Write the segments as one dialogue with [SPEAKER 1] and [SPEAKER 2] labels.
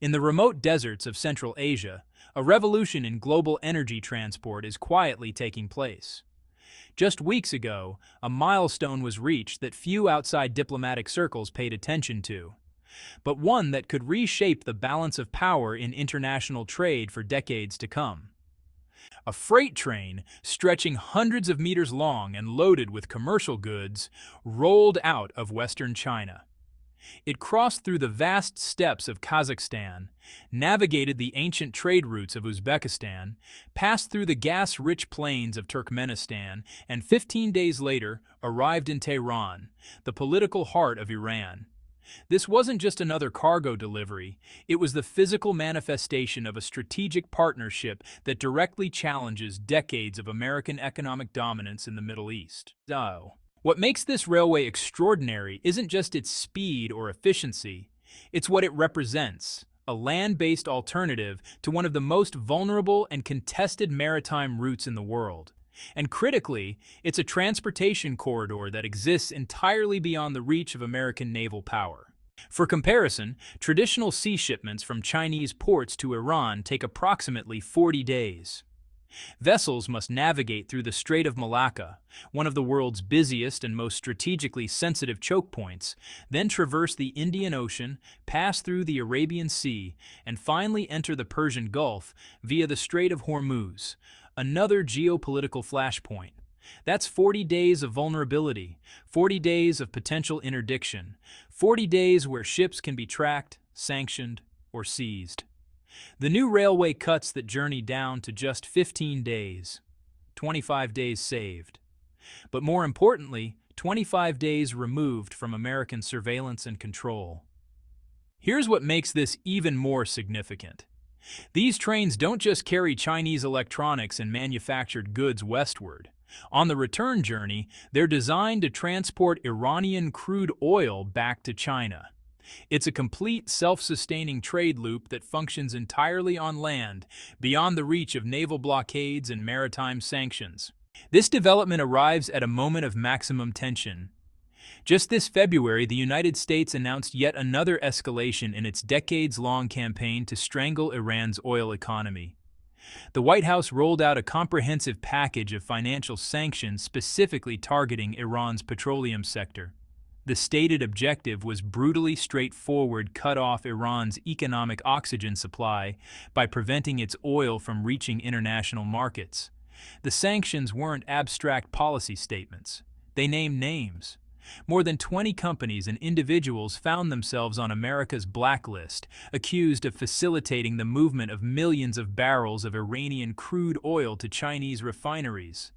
[SPEAKER 1] In the remote deserts of Central Asia, a revolution in global energy transport is quietly taking place. Just weeks ago, a milestone was reached that few outside diplomatic circles paid attention to, but one that could reshape the balance of power in international trade for decades to come. A freight train, stretching hundreds of meters long and loaded with commercial goods, rolled out of western China. It crossed through the vast steppes of Kazakhstan, navigated the ancient trade routes of Uzbekistan, passed through the gas-rich plains of Turkmenistan, and 15 days later arrived in Tehran, the political heart of Iran. This wasn't just another cargo delivery, it was the physical manifestation of a strategic partnership that directly challenges decades of American economic dominance in the Middle East. What makes this railway extraordinary isn't just its speed or efficiency, it's what it represents, a land-based alternative to one of the most vulnerable and contested maritime routes in the world. And critically, it's a transportation corridor that exists entirely beyond the reach of American naval power. For comparison, traditional sea shipments from Chinese ports to Iran take approximately 40 days. Vessels must navigate through the Strait of Malacca, one of the world's busiest and most strategically sensitive choke points, then traverse the Indian Ocean, pass through the Arabian Sea, and finally enter the Persian Gulf via the Strait of Hormuz, another geopolitical flashpoint. That's 40 days of vulnerability, 40 days of potential interdiction, 40 days where ships can be tracked, sanctioned, or seized. The new railway cuts that journey down to just 15 days, 25 days saved. But more importantly, 25 days removed from American surveillance and control. Here's what makes this even more significant. These trains don't just carry Chinese electronics and manufactured goods westward. On the return journey, they're designed to transport Iranian crude oil back to China. It's a complete self-sustaining trade loop that functions entirely on land, beyond the reach of naval blockades and maritime sanctions. This development arrives at a moment of maximum tension. Just this February, the United States announced yet another escalation in its decades-long campaign to strangle Iran's oil economy. The White House rolled out a comprehensive package of financial sanctions specifically targeting Iran's petroleum sector. The stated objective was brutally straightforward: cut off Iran's economic oxygen supply by preventing its oil from reaching international markets. The sanctions weren't abstract policy statements. They named names. More than 20 companies and individuals found themselves on America's blacklist, accused of facilitating the movement of millions of barrels of Iranian crude oil to Chinese refineries.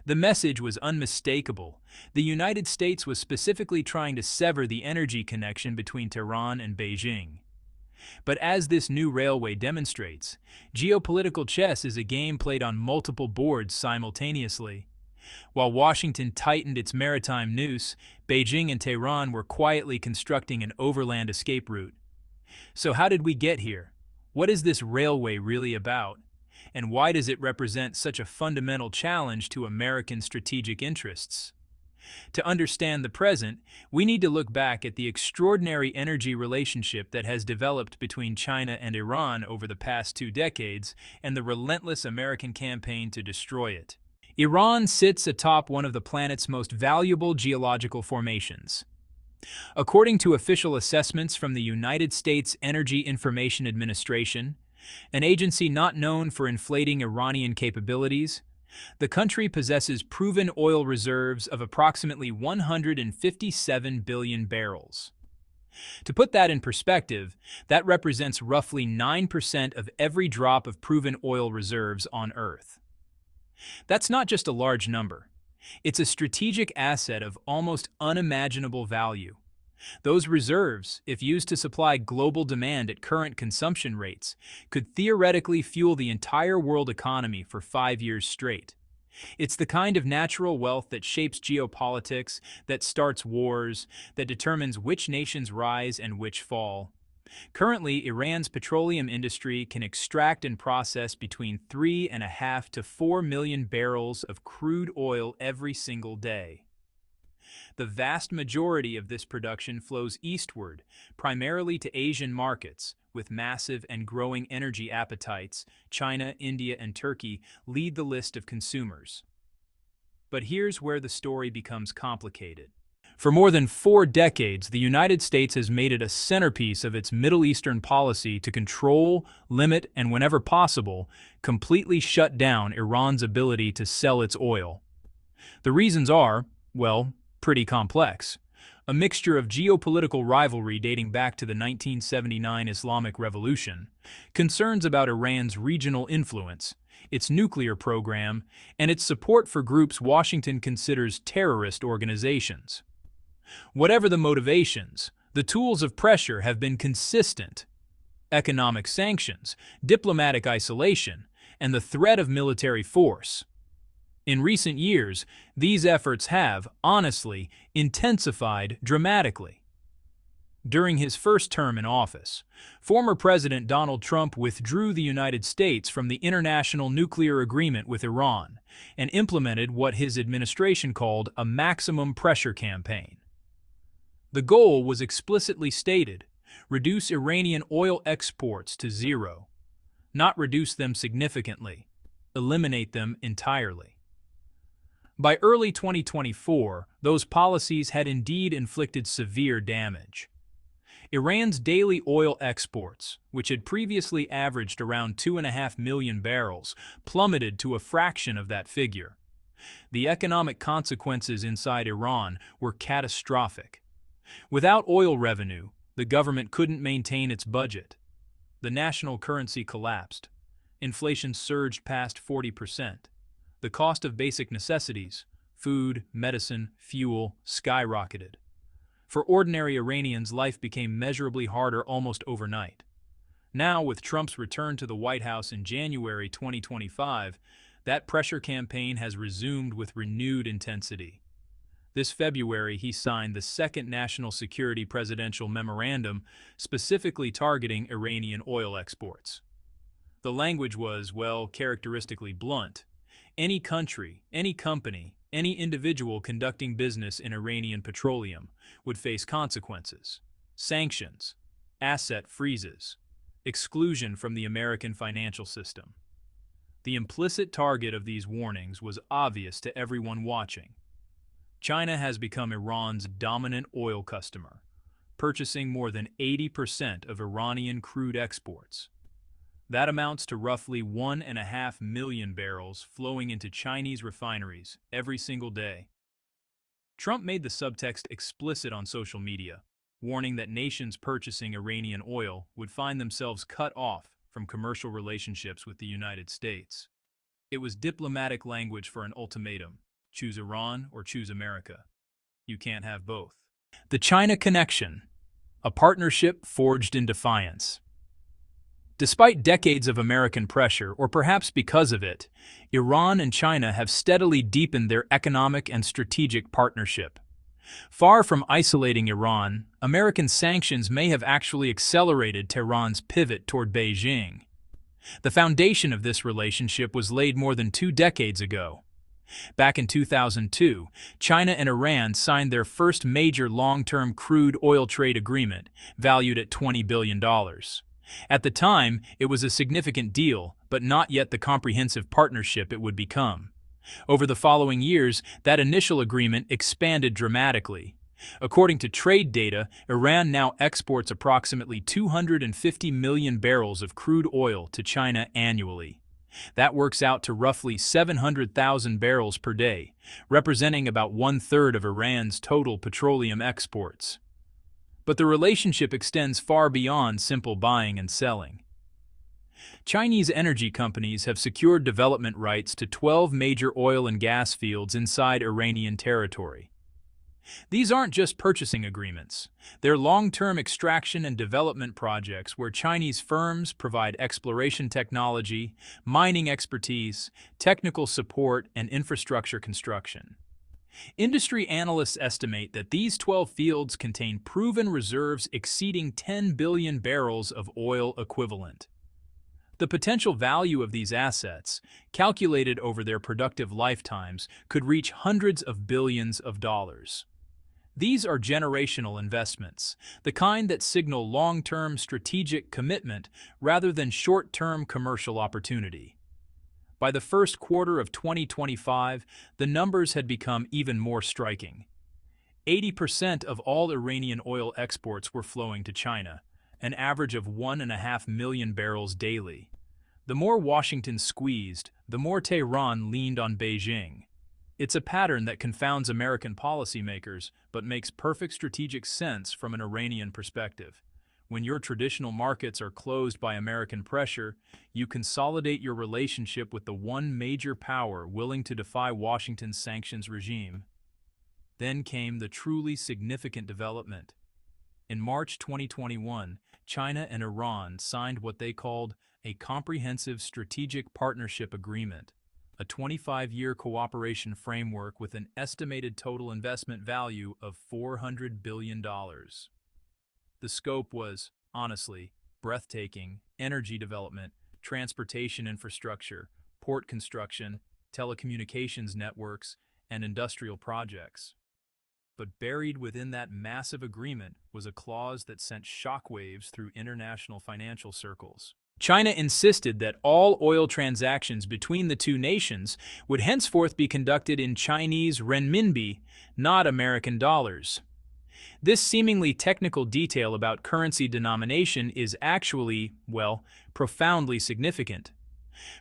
[SPEAKER 1] The message was unmistakable. The United States was specifically trying to sever the energy connection between Tehran and Beijing. But as this new railway demonstrates, geopolitical chess is a game played on multiple boards simultaneously. While Washington tightened its maritime noose, Beijing and Tehran were quietly constructing an overland escape route. So how did we get here? What is this railway really about? And why does it represent such a fundamental challenge to American strategic interests? To understand the present, we need to look back at the extraordinary energy relationship that has developed between China and Iran over the past 2 decades and the relentless American campaign to destroy it. Iran sits atop one of the planet's most valuable geological formations. According to official assessments from the United States Energy Information Administration, an agency not known for inflating Iranian capabilities, the country possesses proven oil reserves of approximately 157 billion barrels. To put that in perspective, that represents roughly 9% of every drop of proven oil reserves on Earth. That's not just a large number. It's a strategic asset of almost unimaginable value. Those reserves, if used to supply global demand at current consumption rates, could theoretically fuel the entire world economy for 5 years straight. It's the kind of natural wealth that shapes geopolitics, that starts wars, that determines which nations rise and which fall. Currently, Iran's petroleum industry can extract and process between 3.5 to 4 million barrels of crude oil every single day. The vast majority of this production flows eastward, primarily to Asian markets, with massive and growing energy appetites. China, India, and Turkey lead the list of consumers. But here's where the story becomes complicated. For more than 4 decades, the United States has made it a centerpiece of its Middle Eastern policy to control, limit, and whenever possible, completely shut down Iran's ability to sell its oil. The reasons are, well, pretty complex. A mixture of geopolitical rivalry dating back to the 1979 Islamic Revolution, concerns about Iran's regional influence, its nuclear program, and its support for groups Washington considers terrorist organizations. Whatever the motivations, the tools of pressure have been consistent: economic sanctions, diplomatic isolation, and the threat of military force. In recent years, these efforts have, honestly, intensified dramatically. During his first term in office, former President Donald Trump withdrew the United States from the international nuclear agreement with Iran and implemented what his administration called a maximum pressure campaign. The goal was explicitly stated: reduce Iranian oil exports to zero, not reduce them significantly, eliminate them entirely. By early 2024, those policies had indeed inflicted severe damage. Iran's daily oil exports, which had previously averaged around 2.5 million barrels, plummeted to a fraction of that figure. The economic consequences inside Iran were catastrophic. Without oil revenue, the government couldn't maintain its budget. The national currency collapsed. Inflation surged past 40%. The cost of basic necessities, food, medicine, fuel, skyrocketed. For ordinary Iranians, life became measurably harder almost overnight. Now, with Trump's return to the White House in January 2025, that pressure campaign has resumed with renewed intensity. This February, he signed the second national security presidential memorandum specifically targeting Iranian oil exports. The language was, well, characteristically blunt. Any country, any company, any individual conducting business in Iranian petroleum would face consequences: sanctions, asset freezes, exclusion from the American financial system. The implicit target of these warnings was obvious to everyone watching. China has become Iran's dominant oil customer, purchasing more than 80% of Iranian crude exports. That amounts to roughly 1.5 million barrels flowing into Chinese refineries every single day. Trump made the subtext explicit on social media, warning that nations purchasing Iranian oil would find themselves cut off from commercial relationships with the United States. It was diplomatic language for an ultimatum: choose Iran or choose America. You can't have both. The China Connection, a partnership forged in defiance. Despite decades of American pressure, or perhaps because of it, Iran and China have steadily deepened their economic and strategic partnership. Far from isolating Iran, American sanctions may have actually accelerated Tehran's pivot toward Beijing. The foundation of this relationship was laid more than 2 decades ago. Back in 2002, China and Iran signed their first major long-term crude oil trade agreement, valued at $20 billion. At the time, it was a significant deal, but not yet the comprehensive partnership it would become. Over the following years, that initial agreement expanded dramatically. According to trade data, Iran now exports approximately 250 million barrels of crude oil to China annually. That works out to roughly 700,000 barrels per day, representing about 1/3 of Iran's total petroleum exports. But the relationship extends far beyond simple buying and selling. Chinese energy companies have secured development rights to 12 major oil and gas fields inside Iranian territory. These aren't just purchasing agreements. They're long-term extraction and development projects where Chinese firms provide exploration technology, mining expertise, technical support, and infrastructure construction. Industry analysts estimate that these 12 fields contain proven reserves exceeding 10 billion barrels of oil equivalent. The potential value of these assets, calculated over their productive lifetimes, could reach hundreds of billions of dollars. These are generational investments, the kind that signal long-term strategic commitment rather than short-term commercial opportunity. By the first quarter of 2025, the numbers had become even more striking. 80% of all Iranian oil exports were flowing to China, an average of 1.5 million barrels daily. The more Washington squeezed, the more Tehran leaned on Beijing. It's a pattern that confounds American policymakers, but makes perfect strategic sense from an Iranian perspective. When your traditional markets are closed by American pressure, you consolidate your relationship with the one major power willing to defy Washington's sanctions regime. Then came the truly significant development. In March 2021, China and Iran signed what they called a Comprehensive Strategic Partnership Agreement, a 25-year cooperation framework with an estimated total investment value of $400 billion. The scope was, honestly, breathtaking: energy development, transportation infrastructure, port construction, telecommunications networks, and industrial projects. But buried within that massive agreement was a clause that sent shockwaves through international financial circles. China insisted that all oil transactions between the two nations would henceforth be conducted in Chinese renminbi, not American dollars. This seemingly technical detail about currency denomination is actually, well, profoundly significant.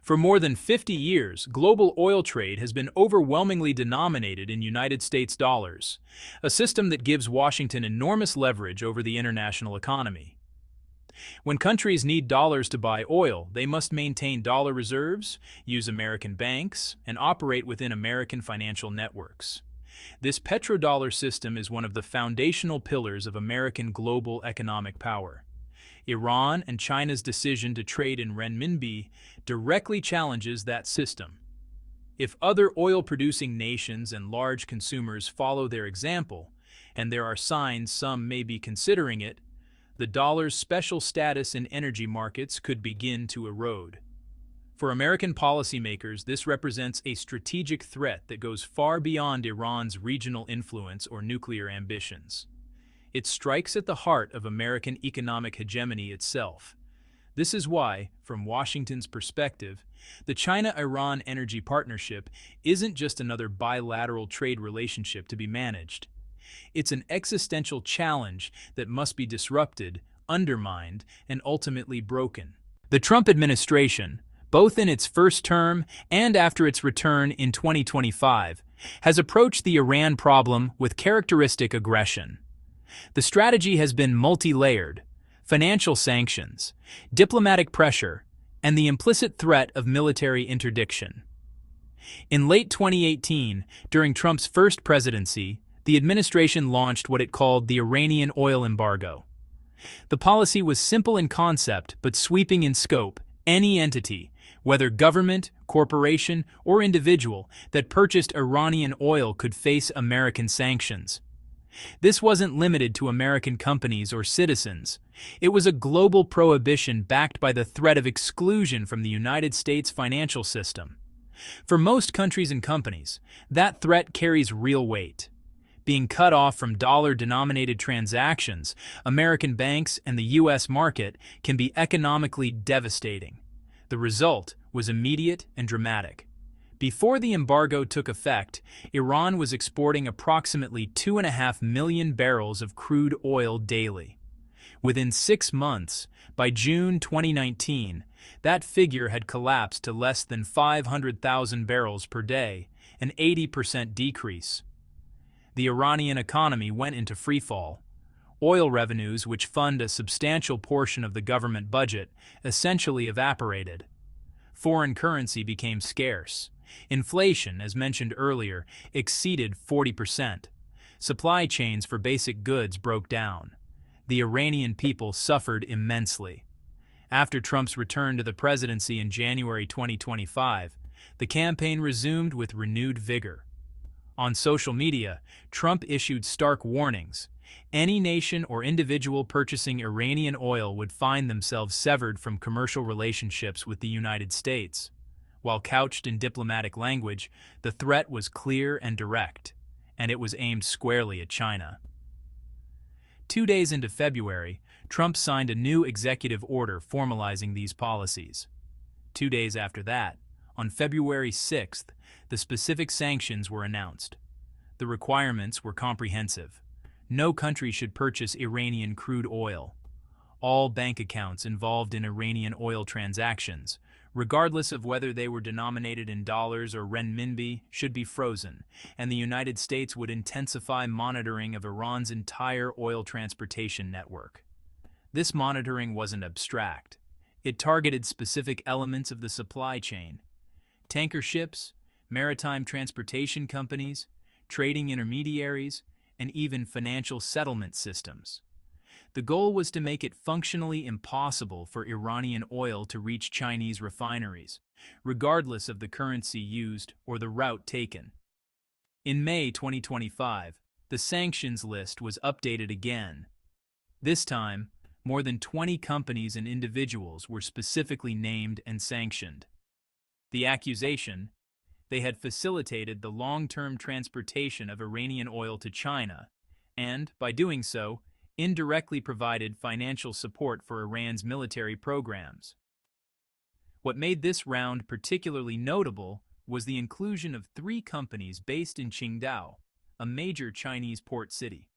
[SPEAKER 1] For more than 50 years, global oil trade has been overwhelmingly denominated in United States dollars, a system that gives Washington enormous leverage over the international economy. When countries need dollars to buy oil, they must maintain dollar reserves, use American banks, and operate within American financial networks. This petrodollar system is one of the foundational pillars of American global economic power. Iran and China's decision to trade in renminbi directly challenges that system. If other oil-producing nations and large consumers follow their example, and there are signs some may be considering it, the dollar's special status in energy markets could begin to erode. For American policymakers, this represents a strategic threat that goes far beyond Iran's regional influence or nuclear ambitions. It strikes at the heart of American economic hegemony itself. This is why, from Washington's perspective, the China-Iran energy partnership isn't just another bilateral trade relationship to be managed. It's an existential challenge that must be disrupted, undermined, and ultimately broken. The Trump administration, both in its first term and after its return in 2025, has approached the Iran problem with characteristic aggression. The strategy has been multi-layered: financial sanctions, diplomatic pressure, and the implicit threat of military interdiction. In late 2018, during Trump's first presidency, the administration launched what it called the Iranian oil embargo. The policy was simple in concept but sweeping in scope. Any entity, whether government, corporation, or individual, that purchased Iranian oil could face American sanctions. This wasn't limited to American companies or citizens. It was a global prohibition backed by the threat of exclusion from the United States financial system. For most countries and companies, that threat carries real weight. Being cut off from dollar-denominated transactions, American banks, and the U.S. market can be economically devastating. The result was immediate and dramatic. Before the embargo took effect, Iran was exporting approximately 2.5 million barrels of crude oil daily. Within 6 months, by June 2019, that figure had collapsed to less than 500,000 barrels per day, an 80% decrease. The Iranian economy went into freefall. Oil revenues, which fund a substantial portion of the government budget, essentially evaporated. Foreign currency became scarce. Inflation, as mentioned earlier, exceeded 40%. Supply chains for basic goods broke down. The Iranian people suffered immensely. After Trump's return to the presidency in January 2025, the campaign resumed with renewed vigor. On social media, Trump issued stark warnings. Any nation or individual purchasing Iranian oil would find themselves severed from commercial relationships with the United States. While couched in diplomatic language, the threat was clear and direct. and it was aimed squarely at China. 2 days into February, Trump signed a new executive order formalizing these policies. 2 days after that, on February 6th, the specific sanctions were announced. The requirements were comprehensive. No country should purchase Iranian crude oil. All bank accounts involved in Iranian oil transactions, regardless of whether they were denominated in dollars or renminbi, should be frozen, and the United States would intensify monitoring of Iran's entire oil transportation network. This monitoring wasn't abstract. It targeted specific elements of the supply chain: tanker ships, maritime transportation companies, trading intermediaries, and even financial settlement systems. The goal was to make it functionally impossible for Iranian oil to reach Chinese refineries, regardless of the currency used or the route taken. In May 2025, the sanctions list was updated again. This time, more than 20 companies and individuals were specifically named and sanctioned. The accusation: they had facilitated the long-term transportation of Iranian oil to China, and, by doing so, indirectly provided financial support for Iran's military programs. What made this round particularly notable was the inclusion of 3 companies based in Qingdao, a major Chinese port city.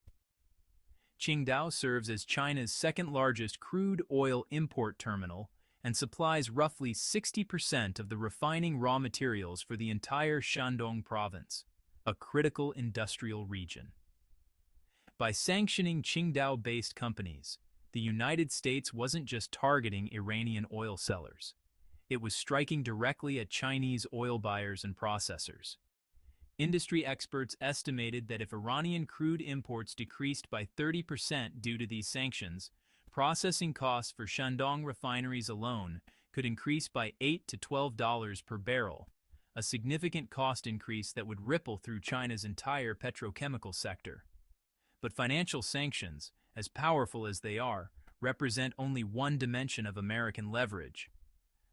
[SPEAKER 1] Qingdao serves as China's second-largest crude oil import terminal and supplies roughly 60% of the refining raw materials for the entire Shandong province, a critical industrial region. By sanctioning Qingdao-based companies, the United States wasn't just targeting Iranian oil sellers. It was striking directly at Chinese oil buyers and processors. Industry experts estimated that if Iranian crude imports decreased by 30% due to these sanctions, processing costs for Shandong refineries alone could increase by $8 to $12 per barrel, a significant cost increase that would ripple through China's entire petrochemical sector. But financial sanctions, as powerful as they are, represent only one dimension of American leverage.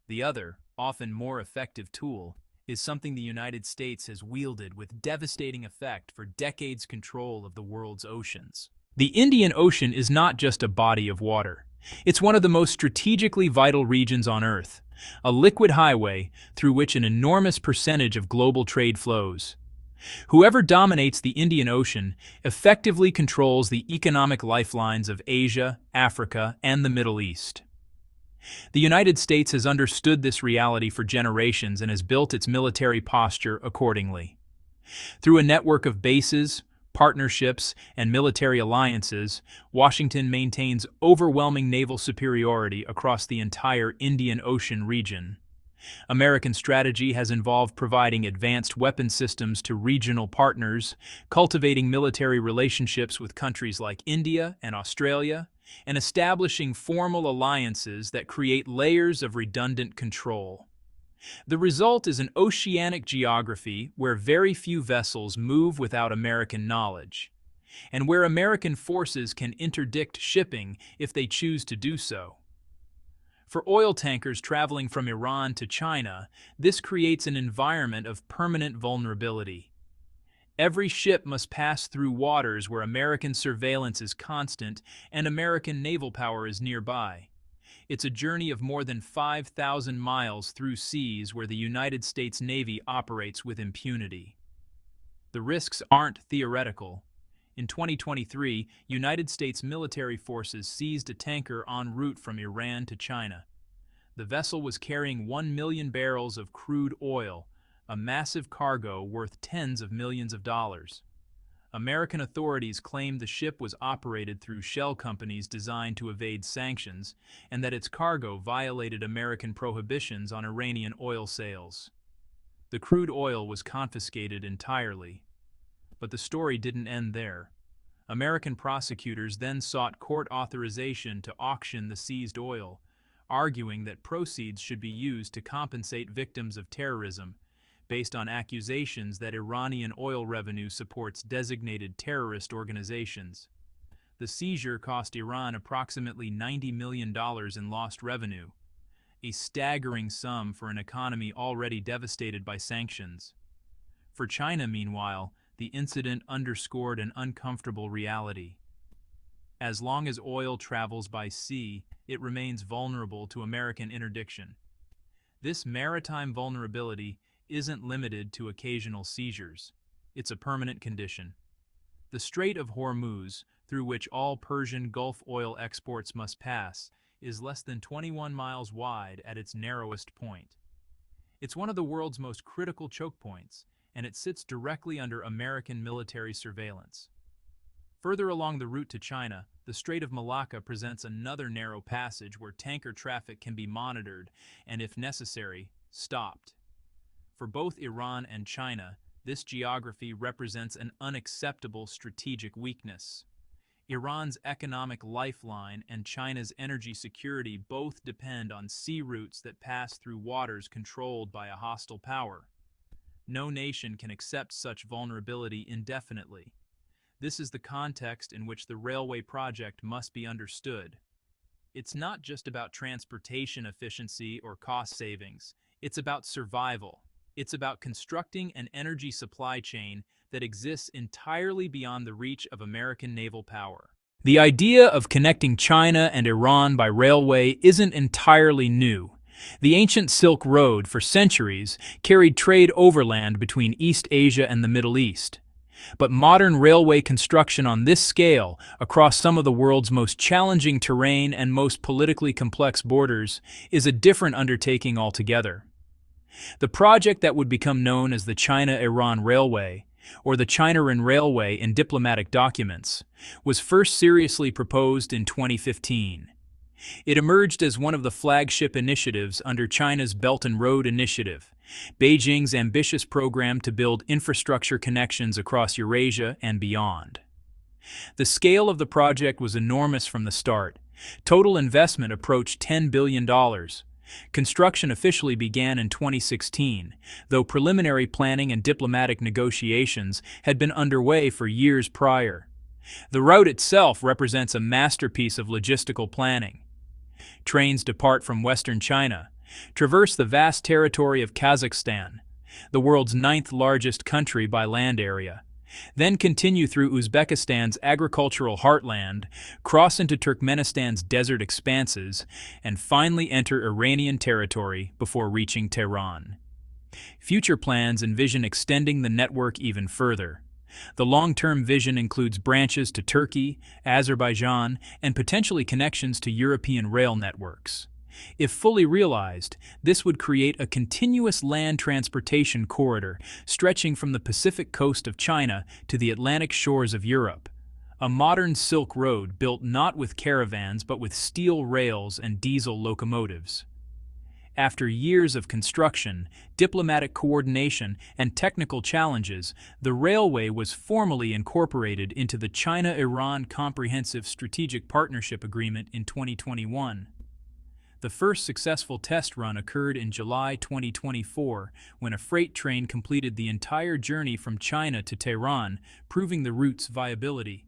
[SPEAKER 1] The other, often more effective tool, is something the United States has wielded with devastating effect for decades: control of the world's oceans. The Indian Ocean is not just a body of water. It's one of the most strategically vital regions on Earth, a liquid highway through which an enormous percentage of global trade flows. Whoever dominates the Indian Ocean effectively controls the economic lifelines of Asia, Africa, and the Middle East. The United States has understood this reality for generations and has built its military posture accordingly. Through a network of bases, partnerships, and military alliances, Washington maintains overwhelming naval superiority across the entire Indian Ocean region. American strategy has involved providing advanced weapon systems to regional partners, cultivating military relationships with countries like India and Australia, and establishing formal alliances that create layers of redundant control. The result is an oceanic geography where very few vessels move without American knowledge, and where American forces can interdict shipping if they choose to do so. For oil tankers traveling from Iran to China, this creates an environment of permanent vulnerability. Every ship must pass through waters where American surveillance is constant and American naval power is nearby. It's a journey of more than 5,000 miles through seas where the United States Navy operates with impunity. The risks aren't theoretical. In 2023, United States military forces seized a tanker en route from Iran to China. The vessel was carrying 1 million barrels of crude oil, a massive cargo worth tens of millions of dollars. American authorities claimed the ship was operated through shell companies designed to evade sanctions, and that its cargo violated American prohibitions on Iranian oil sales. The crude oil was confiscated entirely. But the story didn't end there. American prosecutors then sought court authorization to auction the seized oil, arguing that proceeds should be used to compensate victims of terrorism, based on accusations that Iranian oil revenue supports designated terrorist organizations. The seizure cost Iran approximately $90 million in lost revenue, a staggering sum for an economy already devastated by sanctions. For China, meanwhile, the incident underscored an uncomfortable reality. As long as oil travels by sea, it remains vulnerable to American interdiction. This maritime vulnerability isn't limited to occasional seizures. It's a permanent condition. The Strait of Hormuz, through which all Persian Gulf oil exports must pass, is less than 21 miles wide at its narrowest point. It's one of the world's most critical choke points, and it sits directly under American military surveillance. Further along the route to China, the Strait of Malacca presents another narrow passage where tanker traffic can be monitored and, if necessary, stopped. For both Iran and China, this geography represents an unacceptable strategic weakness. Iran's economic lifeline and China's energy security both depend on sea routes that pass through waters controlled by a hostile power. No nation can accept such vulnerability indefinitely. This is the context in which the railway project must be understood. It's not just about transportation efficiency or cost savings. It's about survival. It's about constructing an energy supply chain that exists entirely beyond the reach of American naval power. The idea of connecting China and Iran by railway isn't entirely new. The ancient Silk Road, for centuries, carried trade overland between East Asia and the Middle East. But modern railway construction on this scale, across some of the world's most challenging terrain and most politically complex borders, is a different undertaking altogether. The project that would become known as the China-Iran Railway, or the China-Iran Railway in diplomatic documents, was first seriously proposed in 2015. It emerged as one of the flagship initiatives under China's Belt and Road Initiative, Beijing's ambitious program to build infrastructure connections across Eurasia and beyond. The scale of the project was enormous from the start. Total investment approached $10 billion. Construction officially began in 2016, though preliminary planning and diplomatic negotiations had been underway for years prior. The route itself represents a masterpiece of logistical planning. Trains depart from western China, traverse the vast territory of Kazakhstan, the world's 9th largest country by land area, then continue through Uzbekistan's agricultural heartland, cross into Turkmenistan's desert expanses, and finally enter Iranian territory before reaching Tehran. Future plans envision extending the network even further. The long-term vision includes branches to Turkey, Azerbaijan, and potentially connections to European rail networks. If fully realized, this would create a continuous land transportation corridor stretching from the Pacific coast of China to the Atlantic shores of Europe. A modern Silk Road built not with caravans but with steel rails and diesel locomotives. After years of construction, diplomatic coordination, and technical challenges, the railway was formally incorporated into the China-Iran Comprehensive Strategic Partnership Agreement in 2021. The first successful test run occurred in July 2024, when a freight train completed the entire journey from China to Tehran, proving the route's viability.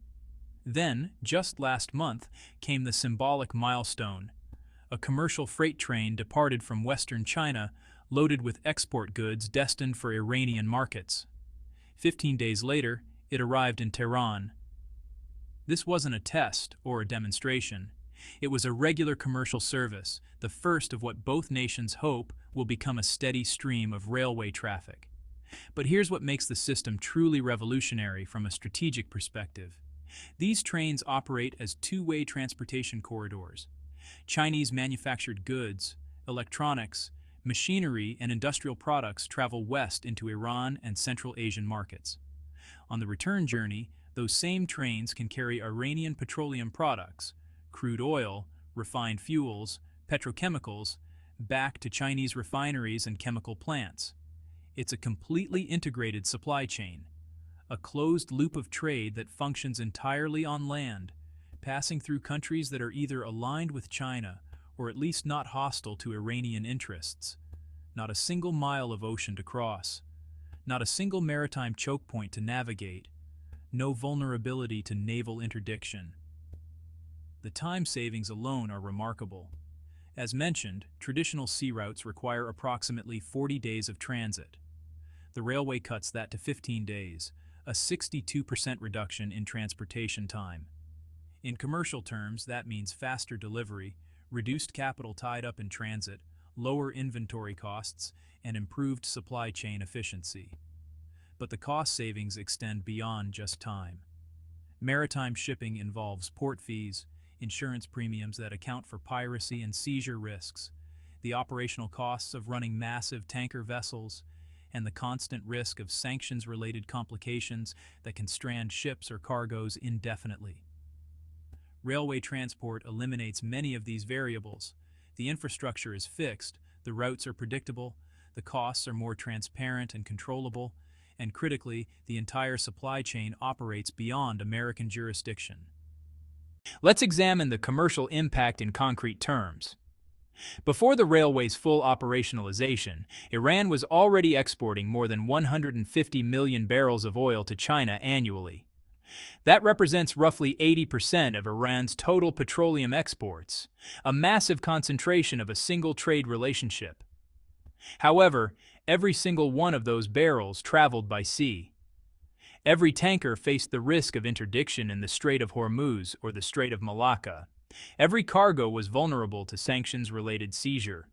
[SPEAKER 1] Then, just last month, came the symbolic milestone. A commercial freight train departed from western China, loaded with export goods destined for Iranian markets. 15 days later, it arrived in Tehran. This wasn't a test or a demonstration. It was a regular commercial service, the first of what both nations hope will become a steady stream of railway traffic. But here's what makes the system truly revolutionary from a strategic perspective. These trains operate as two-way transportation corridors. Chinese manufactured goods, electronics, machinery, and industrial products travel west into Iran and Central Asian markets. On the return journey, those same trains can carry Iranian petroleum products, crude oil, refined fuels, petrochemicals, back to Chinese refineries and chemical plants. It's a completely integrated supply chain, a closed loop of trade that functions entirely on land, passing through countries that are either aligned with China or at least not hostile to Iranian interests. Not a single mile of ocean to cross, not a single maritime choke point to navigate, no vulnerability to naval interdiction. The time savings alone are remarkable. As mentioned, traditional sea routes require approximately 40 days of transit. The railway cuts that to 15 days, a 62% reduction in transportation time. In commercial terms, that means faster delivery, reduced capital tied up in transit, lower inventory costs, and improved supply chain efficiency. But the cost savings extend beyond just time. Maritime shipping involves port fees, insurance premiums that account for piracy and seizure risks, the operational costs of running massive tanker vessels, and the constant risk of sanctions-related complications that can strand ships or cargoes indefinitely. Railway transport eliminates many of these variables. The infrastructure is fixed, the routes are predictable, the costs are more transparent and controllable, and critically, the entire supply chain operates beyond American jurisdiction. Let's examine the commercial impact in concrete terms. Before the railway's full operationalization, Iran was already exporting more than 150 million barrels of oil to China annually. That represents roughly 80% of Iran's total petroleum exports, a massive concentration of a single trade relationship. However, every single one of those barrels traveled by sea. Every tanker faced the risk of interdiction in the Strait of Hormuz or the Strait of Malacca. Every cargo was vulnerable to sanctions-related seizure.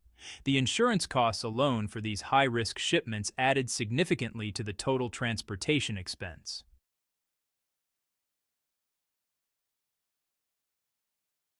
[SPEAKER 1] The insurance costs alone for these high-risk shipments added significantly to the total transportation expense.